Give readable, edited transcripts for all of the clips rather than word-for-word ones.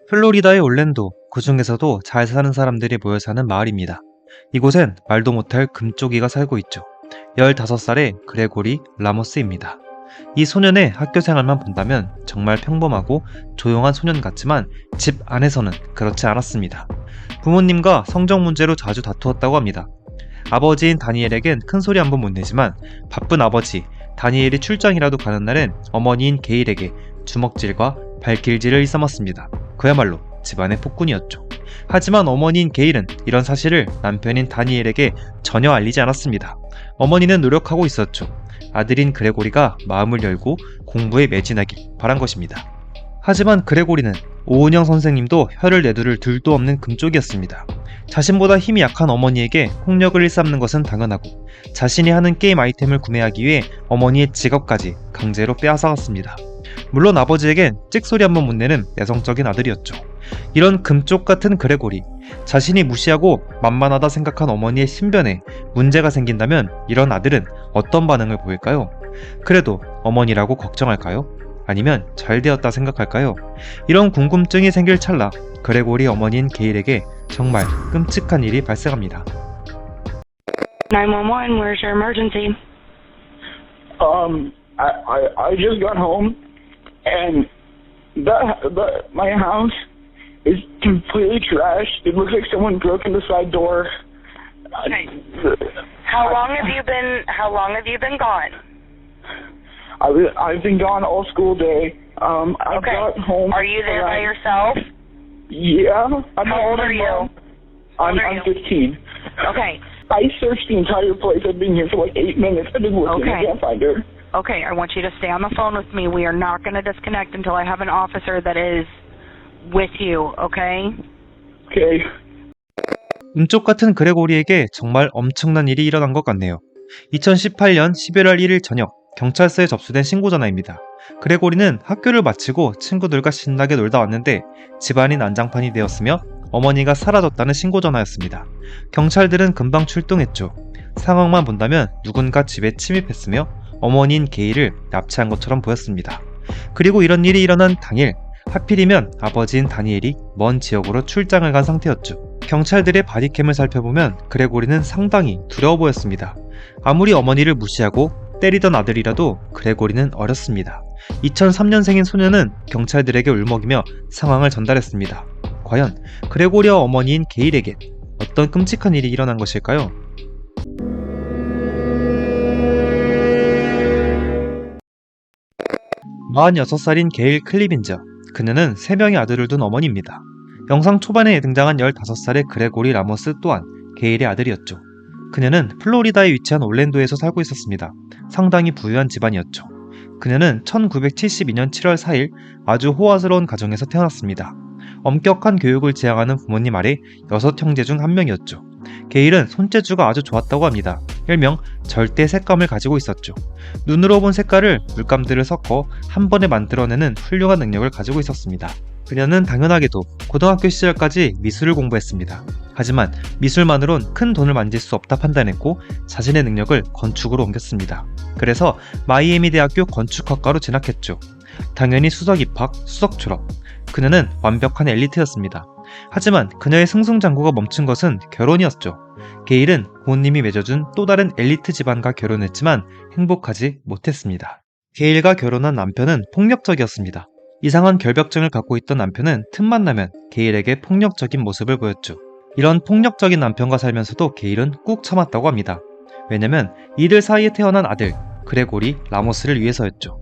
플로리다의 올랜도, 그 중에서도 잘 사는 사람들이 모여 사는 마을입니다. 이곳엔 말도 못할 금쪽이가 살고 있죠. 15살의 그레고리 라모스입니다. 이 소년의 학교 생활만 본다면 정말 평범하고 조용한 소년 같지만 집 안에서는 그렇지 않았습니다. 부모님과 성적 문제로 자주 다투었다고 합니다. 아버지인 다니엘에겐 큰 소리 한 번 못 내지만 바쁜 아버지 다니엘이 출장이라도 가는 날엔 어머니인 게일에게 주먹질과 발길질을 일삼았습니다. 그야말로 집안의 폭군이었죠. 하지만 어머니인 게일은 이런 사실을 남편인 다니엘에게 전혀 알리지 않았습니다. 어머니는 노력하고 있었죠. 아들인 그레고리가 마음을 열고 공부에 매진하길 바란 것입니다. 하지만 그레고리는 오은영 선생님도 혀를 내두를 둘도 없는 금쪽이었습니다. 자신보다 힘이 약한 어머니에게 폭력을 일삼는 것은 당연하고 자신이 하는 게임 아이템을 구매하기 위해 어머니의 지갑까지 강제로 빼앗아갔습니다. 물론 아버지에겐 찍소리 한 번 못 내는 내성적인 아들이었죠. 이런 금쪽 같은 그레고리, 자신이 무시하고 만만하다 생각한 어머니의 신변에 문제가 생긴다면 이런 아들은 어떤 반응을 보일까요? 그래도 어머니라고 걱정할까요? 아니면 잘 되었다 생각할까요? 이런 궁금증이 생길 찰나 그레고리 어머니인 게일에게 정말 끔찍한 일이 발생합니다. 911, where's your emergency? I just got home, and my house is completely trashed. It looks like someone broke in the side door. Okay. How long have you been gone? I've been gone all school day. I Okay. got home. Are you there by yourself? Yeah. How old are you? I'm How old are you? 15. Okay. I searched the entire place. I've been here for like 8 minutes. I've been looking. Okay. I can't find her. Okay, I want you to stay on the phone with me. We are not going to disconnect until I have an officer that is with you, okay? Okay. 은쪽 같은 그레고리에게 정말 엄청난 일이 일어난 것 같네요. 2018년 11월 1일 저녁 경찰서에 접수된 신고 전화입니다. 그레고리는 학교를 마치고 친구들과 신나게 놀다 왔는데 집안이 난장판이 되었으며 어머니가 사라졌다는 신고 전화였습니다. 경찰들은 금방 출동했죠. 상황만 본다면 누군가 집에 침입했으며 어머니인 게일을 납치한 것처럼 보였습니다. 그리고 이런 일이 일어난 당일 하필이면 아버지인 다니엘이 먼 지역으로 출장을 간 상태였죠. 경찰들의 바디캠을 살펴보면 그레고리는 상당히 두려워 보였습니다. 아무리 어머니를 무시하고 때리던 아들이라도 그레고리는 어렸습니다. 2003년생인 소녀는 경찰들에게 울먹이며 상황을 전달했습니다. 과연 그레고리와 어머니인 게일에게 어떤 끔찍한 일이 일어난 것일까요? (46살인) 게일 클리빈저, 그녀는 3명의 아들을 둔 어머니입니다. 영상 초반에 등장한 15살의 그레고리 라모스 또한 게일의 아들이었죠. 그녀는 플로리다에 위치한 올랜도에서 살고 있었습니다. 상당히 부유한 집안이었죠. 그녀는 1972년 7월 4일 아주 호화스러운 가정에서 태어났습니다. 엄격한 교육을 지향하는 부모님 아래 6형제 중 한 명이었죠. 게일은 손재주가 아주 좋았다고 합니다. 일명 절대 색감을 가지고 있었죠. 눈으로 본 색깔을 물감들을 섞어 한 번에 만들어내는 훌륭한 능력을 가지고 있었습니다. 그녀는 당연하게도 고등학교 시절까지 미술을 공부했습니다. 하지만 미술만으론 큰 돈을 만질 수 없다 판단했고 자신의 능력을 건축으로 옮겼습니다. 그래서 마이애미 대학교 건축학과로 진학했죠. 당연히 수석 입학, 수석 졸업. 그녀는 완벽한 엘리트였습니다. 하지만 그녀의 승승장구가 멈춘 것은 결혼이었죠. 게일은 부모님이 맺어준 또 다른 엘리트 집안과 결혼했지만 행복하지 못했습니다. 게일과 결혼한 남편은 폭력적이었습니다. 이상한 결벽증을 갖고 있던 남편은 틈만 나면 게일에게 폭력적인 모습을 보였죠. 이런 폭력적인 남편과 살면서도 게일은 꾹 참았다고 합니다. 왜냐면 이들 사이에 태어난 아들 그레고리 라모스를 위해서였죠.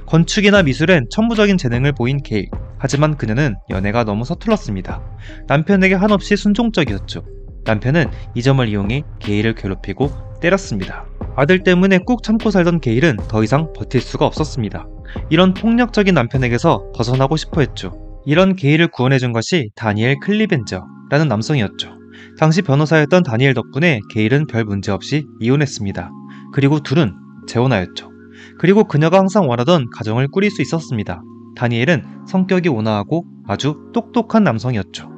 건축이나 미술엔 천부적인 재능을 보인 게일. 하지만 그녀는 연애가 너무 서툴렀습니다. 남편에게 한없이 순종적이었죠. 남편은 이 점을 이용해 게일을 괴롭히고 때렸습니다. 아들 때문에 꾹 참고 살던 게일은 더 이상 버틸 수가 없었습니다. 이런 폭력적인 남편에게서 벗어나고 싶어 했죠. 이런 게일을 구원해준 것이 다니엘 클리벤저라는 남성이었죠. 당시 변호사였던 다니엘 덕분에 게일은 별 문제 없이 이혼했습니다. 그리고 둘은 재혼하였죠. 그리고 그녀가 항상 원하던 가정을 꾸릴 수 있었습니다. 다니엘은 성격이 온화하고 아주 똑똑한 남성이었죠.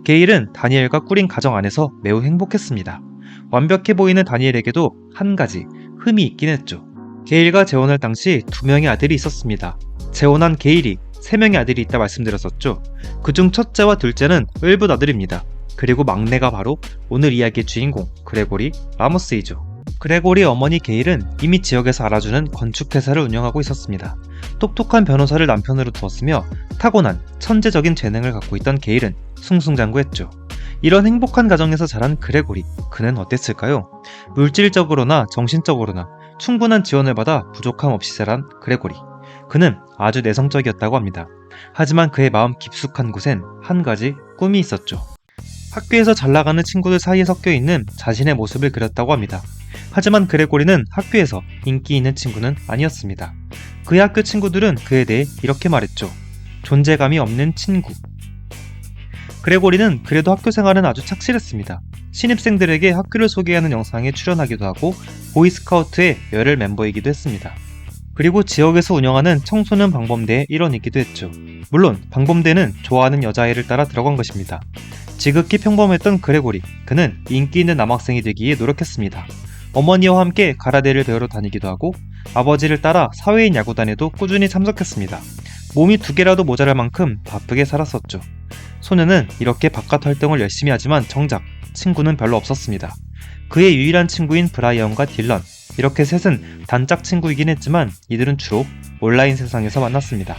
게일은 다니엘과 꾸린 가정 안에서 매우 행복했습니다. 완벽해 보이는 다니엘에게도 한 가지 흠이 있긴 했죠. 게일과 재혼할 당시 2명의 아들이 있었습니다. 재혼한 게일이 3명의 아들이 있다 말씀드렸었죠. 그중 첫째와 둘째는 을붓 아들입니다. 그리고 막내가 바로 오늘 이야기의 주인공 그레고리 라모스이죠. 그레고리의 어머니 게일은 이미 지역에서 알아주는 건축회사를 운영하고 있었습니다. 똑똑한 변호사를 남편으로 두었으며 타고난 천재적인 재능을 갖고 있던 게일은 승승장구했죠. 이런 행복한 가정에서 자란 그레고리, 그는 어땠을까요? 물질적으로나 정신적으로나 충분한 지원을 받아 부족함 없이 자란 그레고리. 그는 아주 내성적이었다고 합니다. 하지만 그의 마음 깊숙한 곳엔 한 가지 꿈이 있었죠. 학교에서 잘 나가는 친구들 사이에 섞여 있는 자신의 모습을 그렸다고 합니다. 하지만 그레고리는 학교에서 인기 있는 친구는 아니었습니다. 그의 학교 친구들은 그에 대해 이렇게 말했죠. 존재감이 없는 친구. 그레고리는 그래도 학교 생활은 아주 착실했습니다. 신입생들에게 학교를 소개하는 영상에 출연하기도 하고 보이스카우트의 열혈 멤버이기도 했습니다. 그리고 지역에서 운영하는 청소년 방범대의 일원이기도 했죠. 물론 방범대는 좋아하는 여자아이를 따라 들어간 것입니다. 지극히 평범했던 그레고리, 그는 인기 있는 남학생이 되기에 노력했습니다. 어머니와 함께 가라데를 배우러 다니기도 하고 아버지를 따라 사회인 야구단에도 꾸준히 참석했습니다. 몸이 2개라도 모자랄 만큼 바쁘게 살았었죠. 소녀는 이렇게 바깥 활동을 열심히 하지만 정작 친구는 별로 없었습니다. 그의 유일한 친구인 브라이언과 딜런, 이렇게 셋은 단짝 친구이긴 했지만 이들은 주로 온라인 세상에서 만났습니다.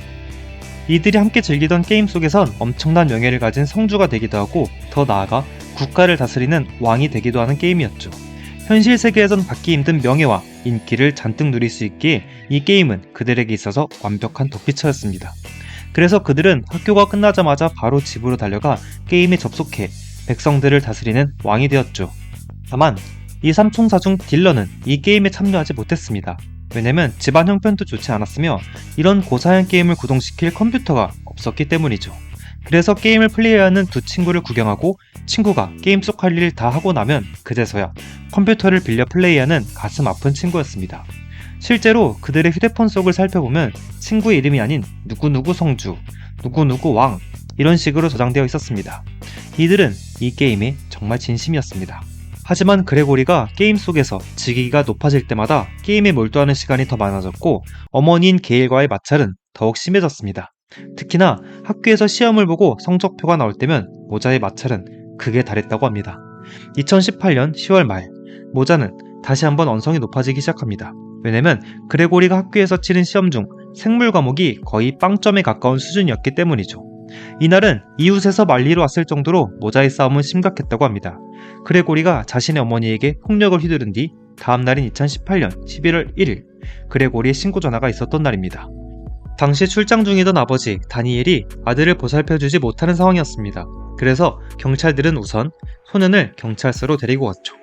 이들이 함께 즐기던 게임 속에선 엄청난 명예를 가진 성주가 되기도 하고 더 나아가 국가를 다스리는 왕이 되기도 하는 게임이었죠. 현실 세계에선 받기 힘든 명예와 인기를 잔뜩 누릴 수 있기에 이 게임은 그들에게 있어서 완벽한 도피처였습니다. 그래서 그들은 학교가 끝나자마자 바로 집으로 달려가 게임에 접속해 백성들을 다스리는 왕이 되었죠. 다만 이 삼총사 중 딜런은 이 게임에 참여하지 못했습니다. 왜냐면 집안 형편도 좋지 않았으며 이런 고사양 게임을 구동시킬 컴퓨터가 없었기 때문이죠. 그래서 게임을 플레이하는 두 친구를 구경하고 친구가 게임 속 할 일을 다 하고 나면 그제서야 컴퓨터를 빌려 플레이하는 가슴 아픈 친구였습니다. 실제로 그들의 휴대폰 속을 살펴보면 친구의 이름이 아닌 누구누구 성주, 누구누구 왕 이런 식으로 저장되어 있었습니다. 이들은 이 게임에 정말 진심이었습니다. 하지만 그레고리가 게임 속에서 직위가 높아질 때마다 게임에 몰두하는 시간이 더 많아졌고 어머니인 게일과의 마찰은 더욱 심해졌습니다. 특히나 학교에서 시험을 보고 성적표가 나올 때면 모자의 마찰은 극에 달했다고 합니다. 2018년 10월 말 모자는 다시 한번 언성이 높아지기 시작합니다. 왜냐면 그레고리가 학교에서 치른 시험 중 생물 과목이 거의 빵점에 가까운 수준이었기 때문이죠. 이날은 이웃에서 만리로 왔을 정도로 모자의 싸움은 심각했다고 합니다. 그레고리가 자신의 어머니에게 폭력을 휘두른 뒤 다음 날인 2018년 11월 1일 그레고리의 신고 전화가 있었던 날입니다. 당시 출장 중이던 아버지 다니엘이 아들을 보살펴주지 못하는 상황이었습니다. 그래서 경찰들은 우선 소년을 경찰서로 데리고 갔죠.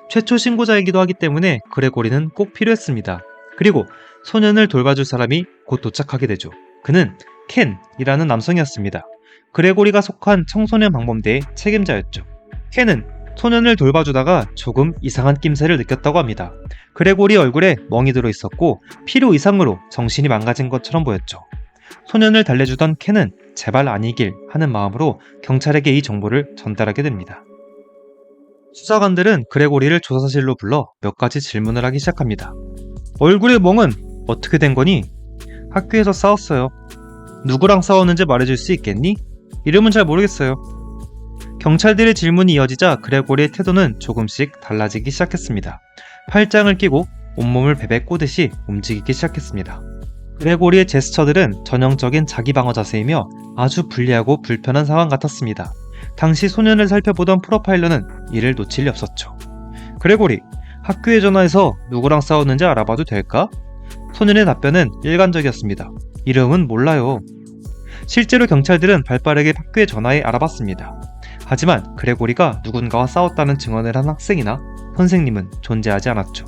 최초 신고자이기도 하기 때문에 그레고리는 꼭 필요했습니다. 그리고 소년을 돌봐줄 사람이 곧 도착하게 되죠. 그는 켄이라는 남성이었습니다. 그레고리가 속한 청소년 방범대의 책임자였죠. 켄은 소년을 돌봐주다가 조금 이상한 낌새를 느꼈다고 합니다. 그레고리 얼굴에 멍이 들어 있었고 필요 이상으로 정신이 망가진 것처럼 보였죠. 소년을 달래주던 켄은 제발 아니길 하는 마음으로 경찰에게 이 정보를 전달하게 됩니다. 수사관들은 그레고리를 조사실로 불러 몇 가지 질문을 하기 시작합니다. 얼굴의 멍은 어떻게 된 거니? 학교에서 싸웠어요. 누구랑 싸웠는지 말해줄 수 있겠니? 이름은 잘 모르겠어요. 경찰들의 질문이 이어지자 그레고리의 태도는 조금씩 달라지기 시작했습니다. 팔짱을 끼고 온몸을 베베 꼬듯이 움직이기 시작했습니다. 그레고리의 제스처들은 전형적인 자기 방어 자세이며 아주 불리하고 불편한 상황 같았습니다. 당시 소년을 살펴보던 프로파일러는 이를 놓칠 리 없었죠. 그레고리, 학교에 전화해서 누구랑 싸웠는지 알아봐도 될까? 소년의 답변은 일관적이었습니다. 이름은 몰라요. 실제로 경찰들은 발빠르게 학교에 전화해 알아봤습니다. 하지만 그레고리가 누군가와 싸웠다는 증언을 한 학생이나 선생님은 존재하지 않았죠.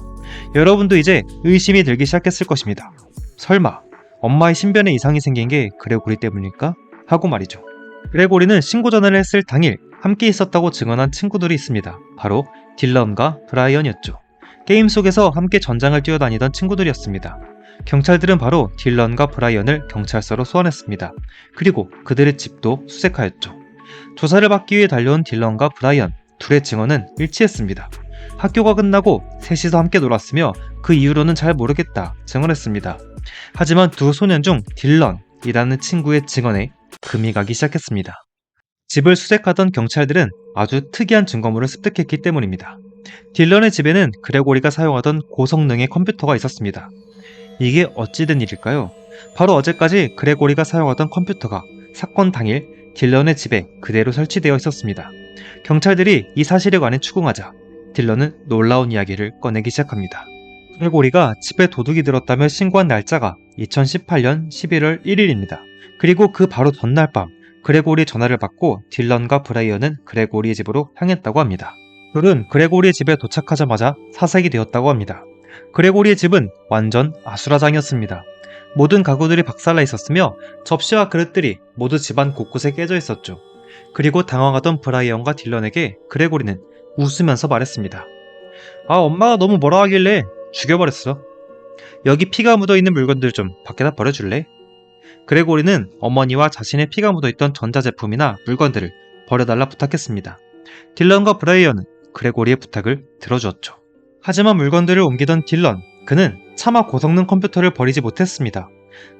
여러분도 이제 의심이 들기 시작했을 것입니다. 설마 엄마의 신변에 이상이 생긴 게 그레고리 때문일까? 하고 말이죠. 그레고리는 신고 전화를 했을 당일 함께 있었다고 증언한 친구들이 있습니다. 바로 딜런과 브라이언이었죠. 게임 속에서 함께 전장을 뛰어다니던 친구들이었습니다. 경찰들은 바로 딜런과 브라이언을 경찰서로 소환했습니다. 그리고 그들의 집도 수색하였죠. 조사를 받기 위해 달려온 딜런과 브라이언 둘의 증언은 일치했습니다. 학교가 끝나고 셋이서 함께 놀았으며 그 이후로는 잘 모르겠다 증언했습니다. 하지만 두 소년 중 딜런, 일하는 친구의 증언에 금이 가기 시작했습니다. 집을 수색하던 경찰들은 아주 특이한 증거물을 습득했기 때문입니다. 딜런의 집에는 그레고리가 사용하던 고성능의 컴퓨터가 있었습니다. 이게 어찌 된 일일까요? 바로 어제까지 그레고리가 사용하던 컴퓨터가 사건 당일 딜런의 집에 그대로 설치되어 있었습니다. 경찰들이 이 사실에 관해 추궁하자 딜런은 놀라운 이야기를 꺼내기 시작합니다. 그레고리가 집에 도둑이 들었다며 신고한 날짜가 2018년 11월 1일입니다. 그리고 그 바로 전날 밤 그레고리의 전화를 받고 딜런과 브라이언은 그레고리의 집으로 향했다고 합니다. 둘은 그레고리의 집에 도착하자마자 사색이 되었다고 합니다. 그레고리의 집은 완전 아수라장이었습니다. 모든 가구들이 박살나 있었으며 접시와 그릇들이 모두 집안 곳곳에 깨져 있었죠. 그리고 당황하던 브라이언과 딜런에게 그레고리는 웃으면서 말했습니다. 아, 엄마가 너무 뭐라 하길래 죽여버렸어. 여기 피가 묻어있는 물건들 좀 밖에다 버려줄래? 그레고리는 어머니와 자신의 피가 묻어있던 전자제품이나 물건들을 버려달라 부탁했습니다. 딜런과 브라이언은 그레고리의 부탁을 들어주었죠. 하지만 물건들을 옮기던 딜런, 그는 차마 고성능 컴퓨터를 버리지 못했습니다.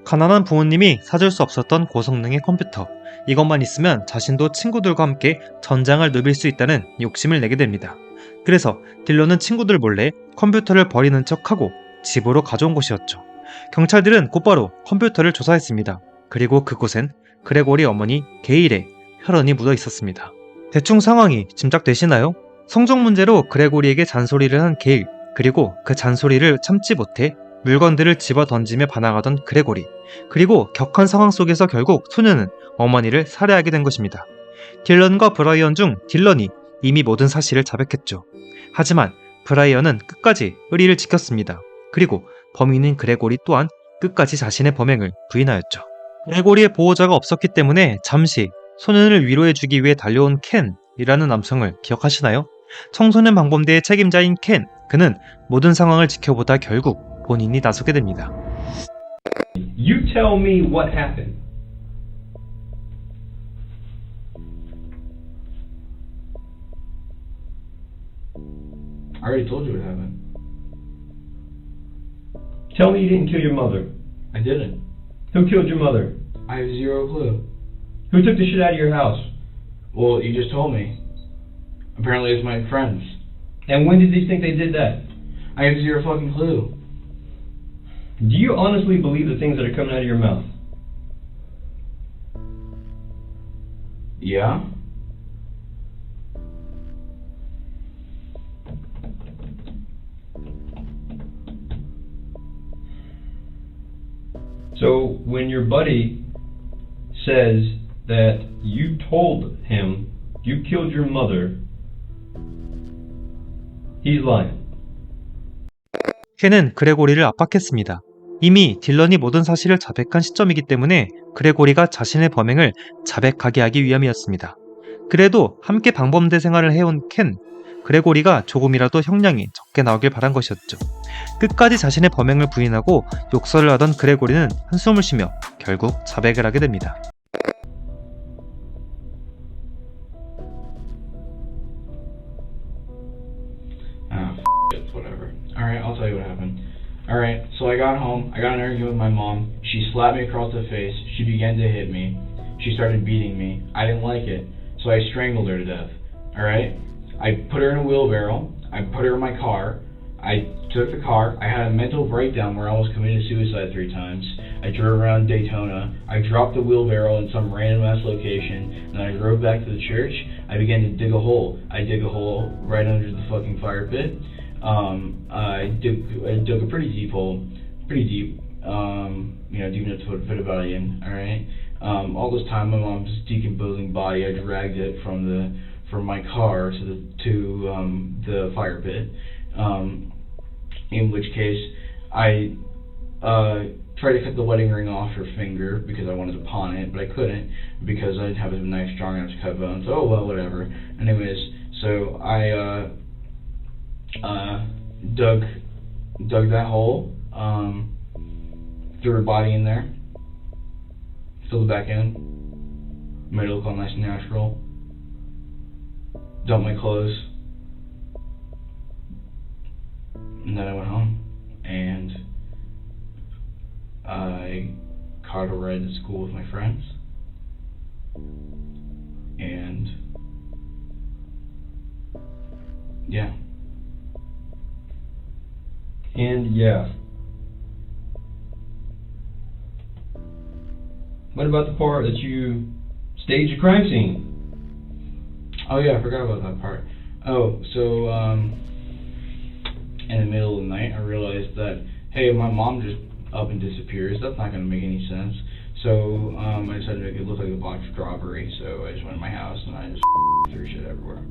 가난한 부모님이 사줄 수 없었던 고성능의 컴퓨터, 이것만 있으면 자신도 친구들과 함께 전장을 누빌 수 있다는 욕심을 내게 됩니다. 그래서 딜런은 친구들 몰래 컴퓨터를 버리는 척하고 집으로 가져온 곳이었죠. 경찰들은 곧바로 컴퓨터를 조사했습니다. 그리고 그곳엔 그레고리 어머니 게일의 혈흔이 묻어 있었습니다. 대충 상황이 짐작되시나요? 성적 문제로 그레고리에게 잔소리를 한 게일, 그리고 그 잔소리를 참지 못해 물건들을 집어 던지며 반항하던 그레고리, 그리고 격한 상황 속에서 결국 소녀는 어머니를 살해하게 된 것입니다. 딜런과 브라이언 중 딜런이 이미 모든 사실을 자백했죠. 하지만 브라이언은 끝까지 의리를 지켰습니다. 그리고 범인인 그레고리 또한 끝까지 자신의 범행을 부인하였죠. 그레고리의 보호자가 없었기 때문에 잠시 소년을 위로해주기 위해 달려온 켄이라는 남성을 기억하시나요? 청소년 방범대의 책임자인 켄, 그는 모든 상황을 지켜보다 결국 본인이 나서게 됩니다. You tell me what happened. I already told you what happened. Tell me you didn't kill your mother. I didn't. Who killed your mother? I have zero clue. Who took the shit out of your house? Well, you just told me. Apparently it's my friends. And when did they think they did that? I have zero fucking clue. Do you honestly believe the things that are coming out of your mouth? Yeah? So when your buddy says that you told him you killed your mother, he's lying. 켄은 그레고리를 압박했습니다. 이미 딜런이 모든 사실을 자백한 시점이기 때문에 그레고리가 자신의 범행을 자백하게 하기 위함이었습니다. 그래도 함께 방범대 생활을 해온 켄, 그레고리가 조금이라도 형량이 적게 나오길 바란 것이었죠. 끝까지 자신의 범행을 부인하고 욕설을 하던 그레고리는 한숨을 쉬며 결국 자백을 하게 됩니다. Whatever. Alright, I'll tell you what happened. Alright, so I got home, I got in an argument with my mom, she slapped me across the face, she began to hit me, she started beating me, I didn't like it, so I strangled her to death. Alright? I put her in a wheelbarrow, I put her in my car, I took the car, I had a mental breakdown where I almost committed suicide 3 times, I drove around Daytona, I dropped the wheelbarrow in some random ass location, and I drove back to the church, I began to dig a hole. I dig a hole right under the fucking fire pit. I dug a pretty deep hole, pretty deep, deep enough to fit a body in, alright? All this time my mom's decomposing body, I dragged it from my car to the fire pit, in which case I tried to cut the wedding ring off her finger because I wanted to pawn it, but I couldn't because I didn't have a knife strong enough to cut bones. Oh well, whatever. Anyways, so I dug that hole, threw her body in there, filled it back in, made it look all nice and natural, dumped my clothes, and then I went home and I car to ride to school with my friends. And yeah. And yeah. What about the part that you staged a crime scene? Oh yeah, I forgot about that part. Oh, so in the middle of the night I realized that, hey, my mom just up and disappears. That's not gonna make any sense. So I decided to make it look like a botched robbery. So I just went to my house and I just threw shit everywhere.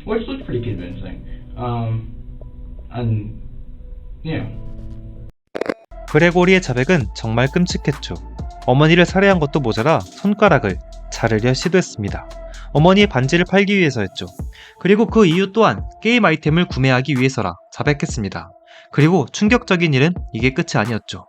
Which looked pretty convincing. And yeah. 그레고리의 자백은 정말 끔찍했죠. 어머니를 살해한 것도 모자라 손가락을 자르려 시도했습니다. 어머니의 반지를 팔기 위해서였죠. 그리고 그 이유 또한 게임 아이템을 구매하기 위해서라 자백했습니다. 그리고 충격적인 일은 이게 끝이 아니었죠.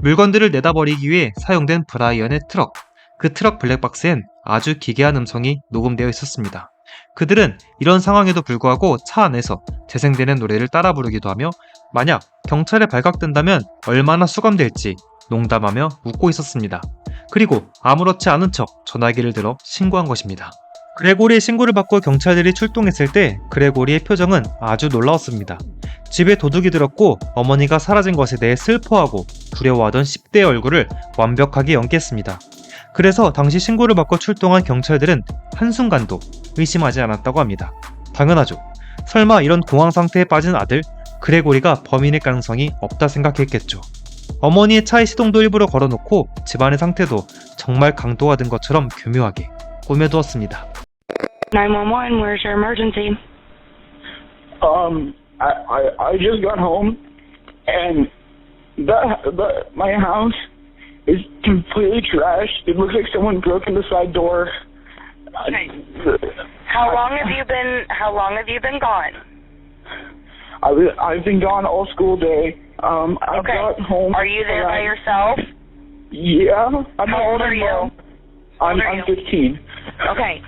물건들을 내다버리기 위해 사용된 브라이언의 트럭, 그 트럭 블랙박스엔 아주 기괴한 음성이 녹음되어 있었습니다. 그들은 이런 상황에도 불구하고 차 안에서 재생되는 노래를 따라 부르기도 하며 만약 경찰에 발각된다면 얼마나 수감될지 농담하며 웃고 있었습니다. 그리고 아무렇지 않은 척 전화기를 들어 신고한 것입니다. 그레고리의 신고를 받고 경찰들이 출동했을 때 그레고리의 표정은 아주 놀라웠습니다. 집에 도둑이 들었고 어머니가 사라진 것에 대해 슬퍼하고 두려워하던 10대의 얼굴을 완벽하게 연기했습니다. 그래서 당시 신고를 받고 출동한 경찰들은 한순간도 의심하지 않았다고 합니다. 당연하죠. 설마 이런 공황 상태에 빠진 아들 그레고리가 범인일 가능성이 없다 생각했겠죠. 어머니의 차의 시동도 일부러 걸어놓고 집안의 상태도 정말 강도가 든 것처럼 교묘하게 꾸며두었습니다. 911, where's your emergency? I just got home, and my house is completely trashed. It looks like someone broke in the side door. Okay. How long have you been gone? I've been gone all school day. I Okay. got home. Are you there by yourself? Yeah. How old are you? I'm How old are you? 15. Okay.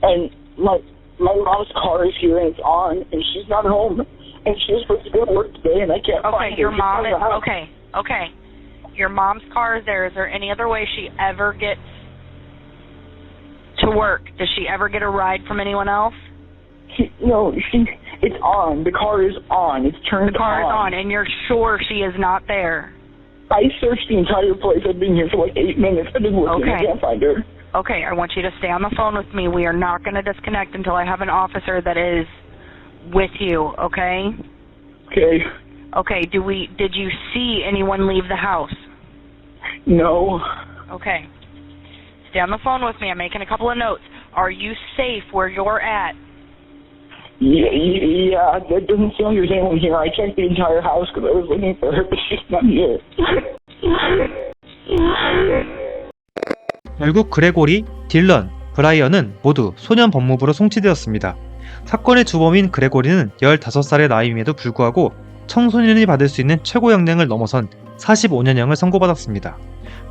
And my mom's car is here and it's on, and she's not home, and she was supposed to go to work today, and I can't Okay, find her. your She's mom out is of the house. okay. Your mom's car is there. Is there any other way she ever gets to work? Does she ever get a ride from anyone else? It's on. The car is on. It's turned The car is on, and you're sure she is not there. I searched the entire place. I've been here for like 8 minutes. I've been looking. Okay. I can't find her. Okay, I want you to stay on the phone with me. We are not going to disconnect until I have an officer that is with you, okay? Okay. Okay, did you see anyone leave the house? No. Okay. Stay on the phone with me. I'm making a couple of notes. Are you safe where you're at? Yeah, that doesn't sound like there's anyone here. I checked the entire house because I was looking for her, but she's not here. 결국 그레고리, 딜런, 브라이언은 모두 소년 법무부로 송치되었습니다. 사건의 주범인 그레고리는 15살의 나이임에도 불구하고 청소년이 받을 수 있는 최고 형량을 넘어선 45년형을 선고받았습니다.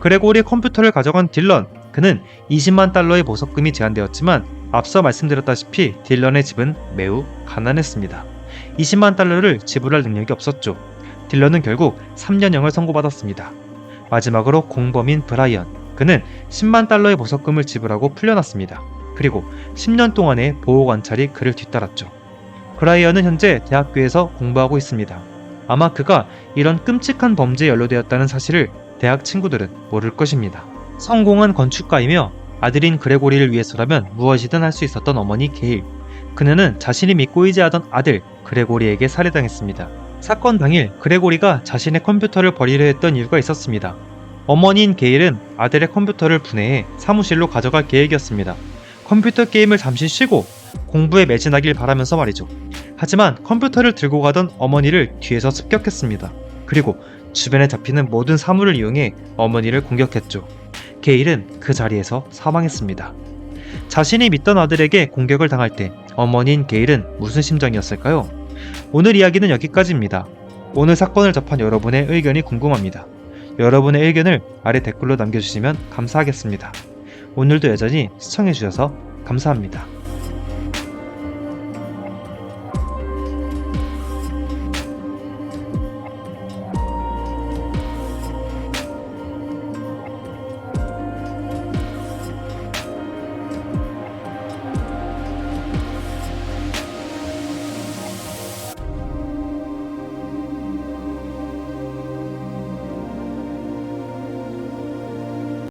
그레고리의 컴퓨터를 가져간 딜런, 그는 20만 달러의 보석금이 제한되었지만 앞서 말씀드렸다시피 딜런의 집은 매우 가난했습니다. 20만 달러를 지불할 능력이 없었죠. 딜런은 결국 3년형을 선고받았습니다. 마지막으로 공범인 브라이언, 그는 10만 달러의 보석금을 지불하고 풀려났습니다. 그리고 10년 동안의 보호관찰이 그를 뒤따랐죠. 브라이언은 현재 대학교에서 공부하고 있습니다. 아마 그가 이런 끔찍한 범죄에 연루되었다는 사실을 대학 친구들은 모를 것입니다. 성공한 건축가이며 아들인 그레고리를 위해서라면 무엇이든 할 수 있었던 어머니 게일. 그녀는 자신이 믿고 의지하던 아들 그레고리에게 살해당했습니다. 사건 당일 그레고리가 자신의 컴퓨터를 버리려 했던 이유가 있었습니다. 어머니인 게일은 아들의 컴퓨터를 분해해 사무실로 가져갈 계획이었습니다. 컴퓨터 게임을 잠시 쉬고 공부에 매진하길 바라면서 말이죠. 하지만 컴퓨터를 들고 가던 어머니를 뒤에서 습격했습니다. 그리고 주변에 잡히는 모든 사물을 이용해 어머니를 공격했죠. 게일은 그 자리에서 사망했습니다. 자신이 믿던 아들에게 공격을 당할 때 어머니인 게일은 무슨 심정이었을까요? 오늘 이야기는 여기까지입니다. 오늘 사건을 접한 여러분의 의견이 궁금합니다. 여러분의 의견을 아래 댓글로 남겨주시면 감사하겠습니다. 오늘도 여전히 시청해주셔서 감사합니다.